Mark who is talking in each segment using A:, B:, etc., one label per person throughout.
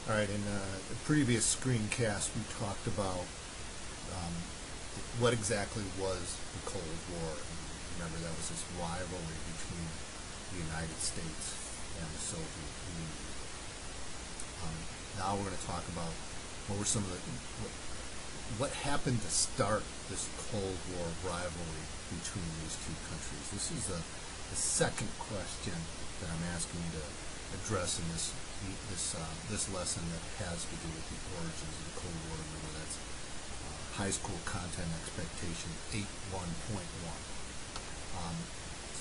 A: All right, in the previous screencast, we talked about um, what exactly was the Cold War. Remember, that was this rivalry between the United States and the Soviet Union. Now we're going to talk about what were some of what happened to start this Cold War rivalry between these two countries. This is the second question that I'm asking you to address in this lesson that has to do with the origins of the Cold War. Remember, that's high school content expectation 8.1.1.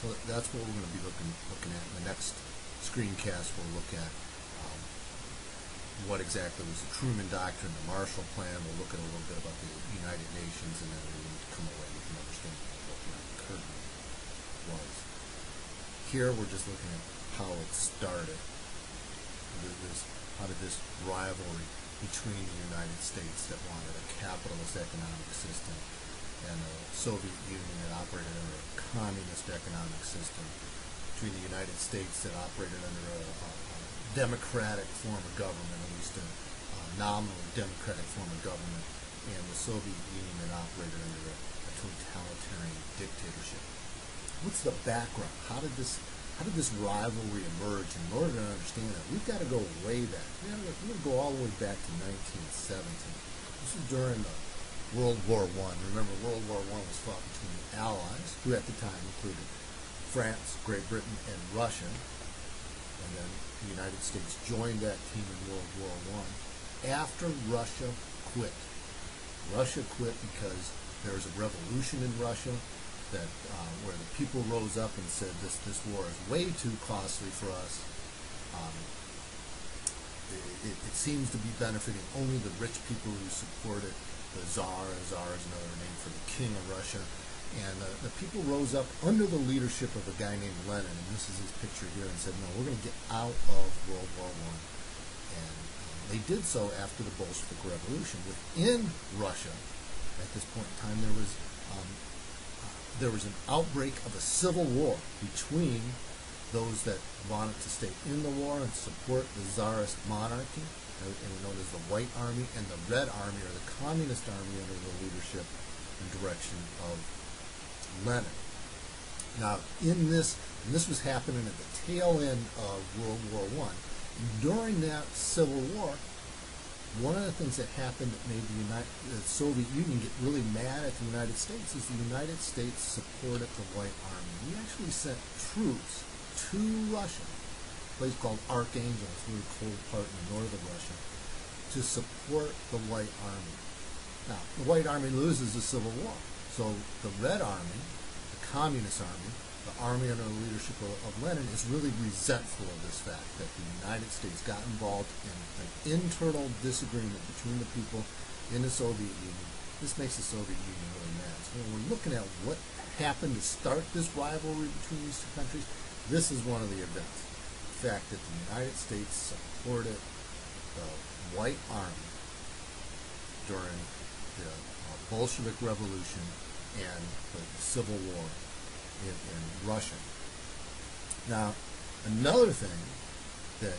A: So that's what we're going to be looking at in the next screencast. We'll look at what exactly was the Truman Doctrine, the Marshall Plan. We'll look at a little bit about the United Nations, and then we need to come away with an understanding of what the Iron Curtain was. Here we're just looking at how it started. How did this rivalry between the United States that wanted a capitalist economic system and the Soviet Union that operated under a communist economic system, between the United States that operated under a democratic form of government, at least a nominally democratic form of government, and the Soviet Union that operated under a totalitarian dictatorship. What's the background? How did this rivalry emerge? And in order to understand that, we've got to go way back. We're going to go all the way back to 1917. This was during the World War I. Remember, World War I was fought between the Allies, who at the time included France, Great Britain, and Russia. And then the United States joined that team in World War I after Russia quit. Russia quit because there was a revolution in Russia that where the people rose up and said, this war is way too costly for us. It seems to be benefiting only the rich people who support it. The Tsar is another name for the king of Russia. And the people rose up under the leadership of a guy named Lenin, and this is his picture here, and said, no, we're going to get out of World War I. And they did so after the Bolshevik Revolution. Within Russia, at this point in time, there was an outbreak of a civil war between those that wanted to stay in the war and support the Tsarist monarchy, and known as the White Army, and the Red Army, or the Communist Army, under the leadership and direction of Lenin. Now, and this was happening at the tail end of World War I. During that Civil War, one of the things that happened that made the Soviet Union get really mad at the United States is the United States supported the White Army. We actually sent troops to Russia, a place called Archangel, it's a really cold part in the north of Russia, to support the White Army. Now, the White Army loses the Civil War, so the Red Army, the Communist Army, the army under the leadership of Lenin, is really resentful of this fact that the United States got involved in an internal disagreement between the people in the Soviet Union. This makes the Soviet Union really mad. So when we're looking at what happened to start this rivalry between these two countries, this is one of the events. The fact that the United States supported the White Army during the Bolshevik Revolution and the Civil War in Russia. Now, another thing that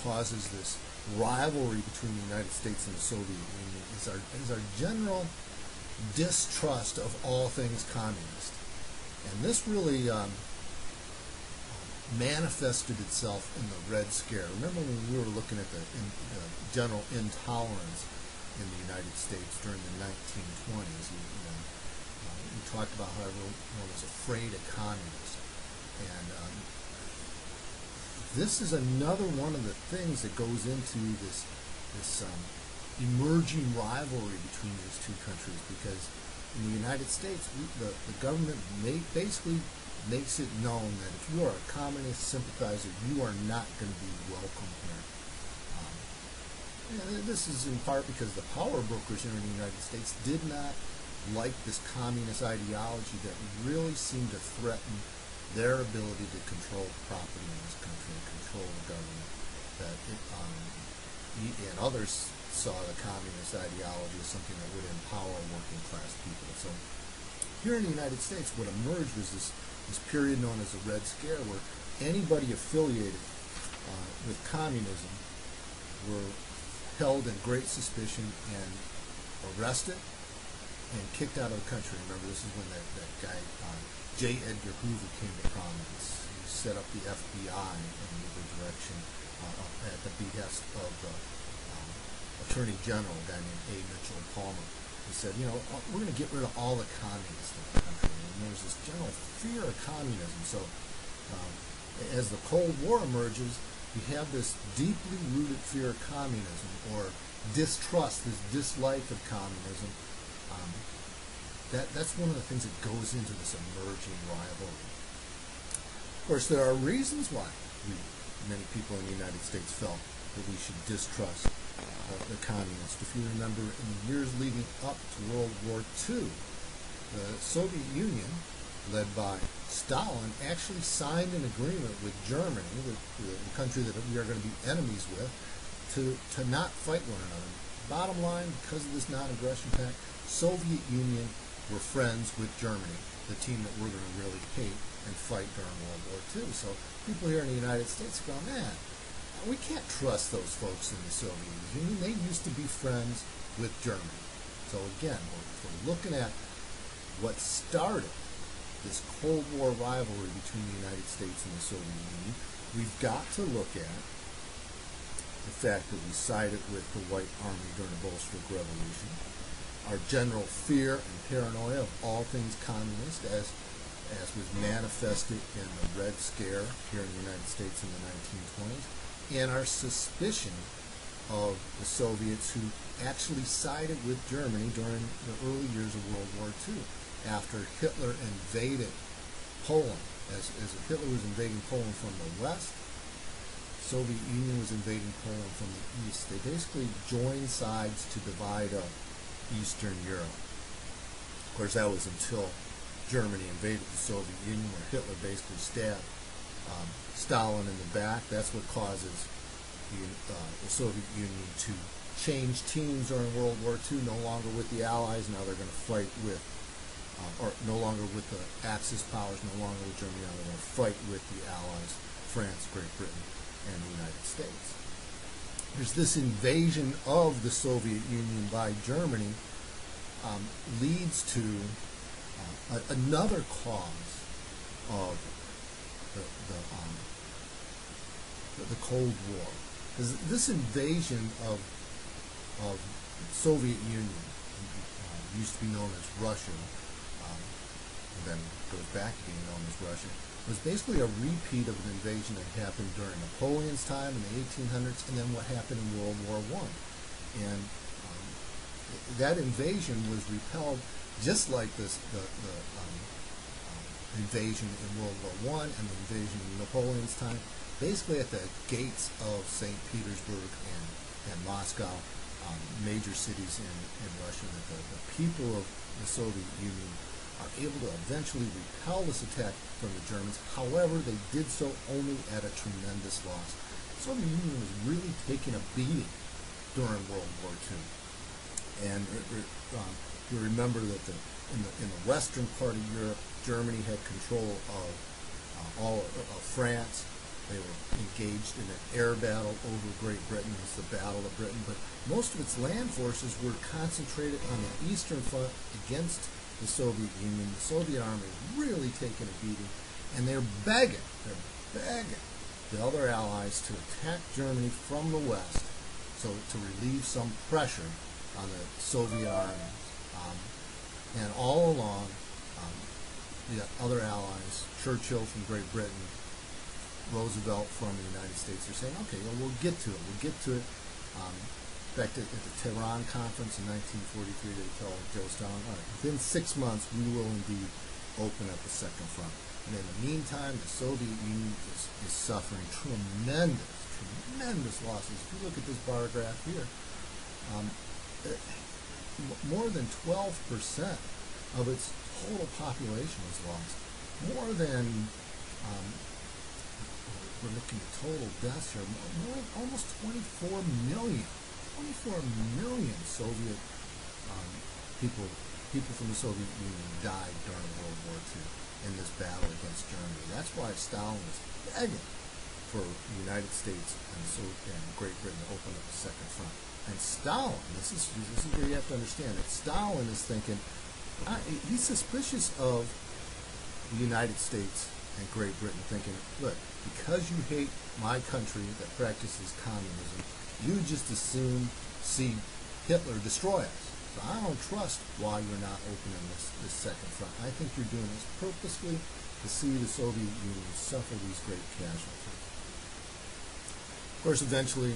A: causes this rivalry between the United States and the Soviet Union is our general distrust of all things communist. And this really manifested itself in the Red Scare. Remember when we were looking at the general intolerance in the United States during the 1920s? We talked about how everyone was afraid of communists. And this is another one of the things that goes into this emerging rivalry between these two countries, because in the United States, the government basically makes it known that if you are a communist sympathizer, you are not going to be welcome here. This is in part because the power brokers here in the United States did not like this communist ideology that really seemed to threaten their ability to control property in this country and control the government. That and others saw the communist ideology as something that would empower working class people. So here in the United States, what emerged was this period known as the Red Scare, where anybody affiliated with communism were held in great suspicion and arrested and kicked out of the country. Remember, this is when that guy, J. Edgar Hoover, came to prominence. He set up the FBI in the direction at the behest of the Attorney General, a guy named A. Mitchell Palmer. He said, we're going to get rid of all the communists in the country. And there's this general fear of communism. So as the Cold War emerges, we have this deeply rooted fear of communism, or distrust, this dislike of communism. That's one of the things that goes into this emerging rivalry. Of course, there are reasons why many people in the United States felt that we should distrust the communists. If you remember, in the years leading up to World War II, the Soviet Union, led by Stalin, actually signed an agreement with Germany, the country that we are going to be enemies with, to not fight one another. Bottom line, because of this non-aggression pact, Soviet Union were friends with Germany, the team that we're going to really hate and fight during World War II. So people here in the United States go, man, we can't trust those folks in the Soviet Union. They used to be friends with Germany. So again, we're looking at what started this Cold War rivalry between the United States and the Soviet Union. We've got to look at the fact that we sided with the White Army during the Bolshevik Revolution, our general fear and paranoia of all things communist, as was manifested in the Red Scare here in the United States in the 1920s, and our suspicion of the Soviets who actually sided with Germany during the early years of World War II. After Hitler invaded Poland, as Hitler was invading Poland from the west, Soviet Union was invading Poland from the east. They basically joined sides to divide up Eastern Europe. Of course, that was until Germany invaded the Soviet Union, where Hitler basically stabbed Stalin in the back. That's what causes the Soviet Union to change teams during World War II, no longer with the Allies. Now they're going to fight with, or no longer with the Axis powers, no longer with Germany. Now they're going to fight with the Allies, France, Great Britain, and the United States. There's this invasion of the Soviet Union by Germany leads to another cause of the Cold War. Because this invasion of Soviet Union, used to be known as Russia, and then goes back to being known as Russia, was basically a repeat of an invasion that happened during Napoleon's time in the 1800s, and then what happened in World War I. And that invasion was repelled just like the invasion in World War I and the invasion in Napoleon's time, basically at the gates of St. Petersburg and Moscow, major cities in Russia, that the people of the Soviet Union are able to eventually repel this attack from the Germans. However, they did so only at a tremendous loss. The Soviet Union was really taking a beating during World War II. And you remember that in the western part of Europe, Germany had control of all of France. They were engaged in an air battle over Great Britain. It's the Battle of Britain. But most of its land forces were concentrated on the eastern front against the Soviet Union. The Soviet army really taking a beating, and they're begging the other allies to attack Germany from the west, so to relieve some pressure on the Soviet army. And all along, the other allies, Churchill from Great Britain, Roosevelt from the United States, are saying, okay, well, we'll get to it. We'll get to it. In fact, at the Tehran conference in 1943, they tell Joe Stalin, all right, within 6 months, we will indeed open up the second front. And in the meantime, the Soviet Union is suffering tremendous losses. If you look at this bar graph here, more than 12% of its total population was lost. More than, we're looking at total deaths here, almost 24 million Soviet people from the Soviet Union died during World War II in this battle against Germany. That's why Stalin was begging for the United States and Great Britain to open up the second front. And Stalin, this is where you have to understand that Stalin is thinking, he's suspicious of the United States and Great Britain, thinking, look, because you hate my country that practices communism, you just as soon see Hitler destroy us. So I don't trust why you're not opening this second front. I think you're doing this purposely to see the Soviet Union suffer these great casualties. Of course, eventually,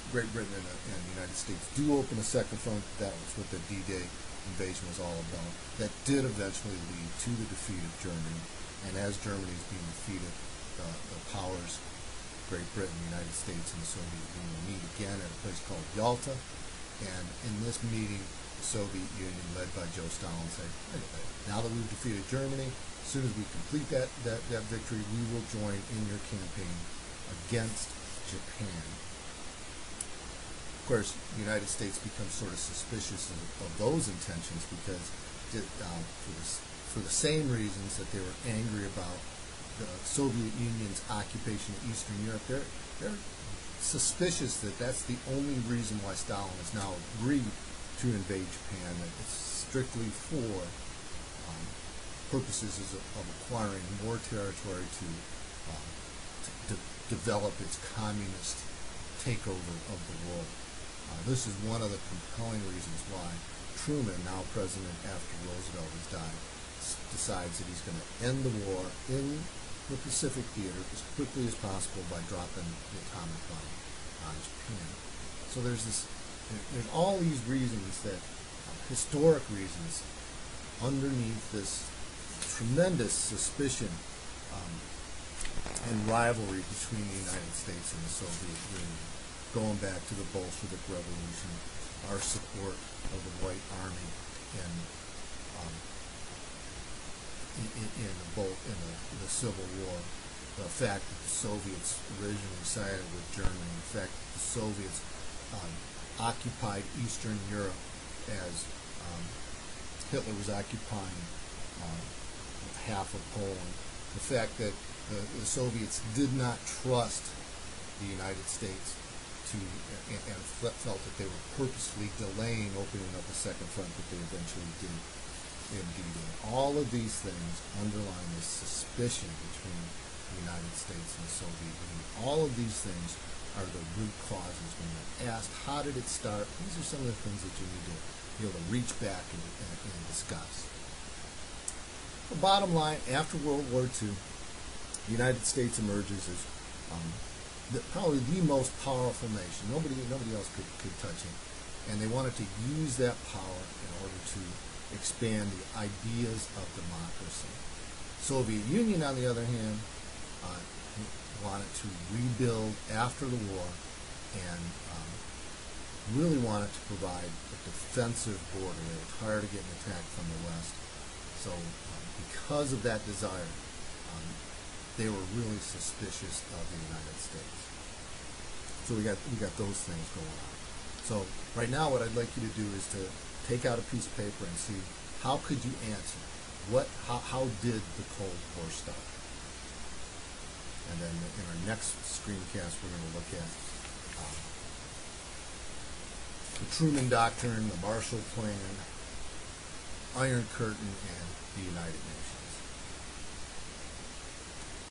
A: Great Britain and the United States do open a second front. That was what the D-Day invasion was all about. That did eventually lead to the defeat of Germany. And as Germany is being defeated, the powers, Great Britain, the United States, and the Soviet Union meet again at a place called Yalta. And in this meeting, the Soviet Union, led by Joe Stalin, said, now that we've defeated Germany, as soon as we complete that victory, we will join in your campaign against Japan. Of course, the United States becomes sort of suspicious of those intentions because for the same reasons that they were angry about the Soviet Union's occupation of Eastern Europe, they're suspicious that that's the only reason why Stalin has now agreed to invade Japan, that it's strictly for purposes of acquiring more territory to develop its communist takeover of the world. This is one of the compelling reasons why Truman, now president after Roosevelt has died, decides that he's going to end the war in the Pacific theater as quickly as possible by dropping the atomic bomb on Japan. So there's all these reasons that, historic reasons, underneath this tremendous suspicion and rivalry between the United States and the Soviet Union, going back to the Bolshevik Revolution, our support of the White Army in the Civil War, the fact that the Soviets originally sided with Germany, the fact that the Soviets occupied Eastern Europe as Hitler was occupying half of Poland, the fact that the Soviets did not trust the United States and felt that they were purposefully delaying opening up the second front that they eventually did in D-Day. All of these things underline this suspicion between the United States and the Soviet Union. All of these things are the root causes. When you're asked, how did it start? These are some of the things that you need to be able to reach back and discuss. The bottom line, after World War II, the United States emerges as probably the most powerful nation. Nobody else could touch it. And they wanted to use that power in order to expand the ideas of democracy. Soviet Union, on the other hand, wanted to rebuild after the war and really wanted to provide a defensive border. They were tired of getting attacked from the West. So because of that desire, they were really suspicious of the United States. So we got those things going on. So right now what I'd like you to do is to take out a piece of paper and see how could you answer. How did the Cold War start? And then in our next screencast we're going to look at the Truman Doctrine, the Marshall Plan, Iron Curtain, and the United Nations.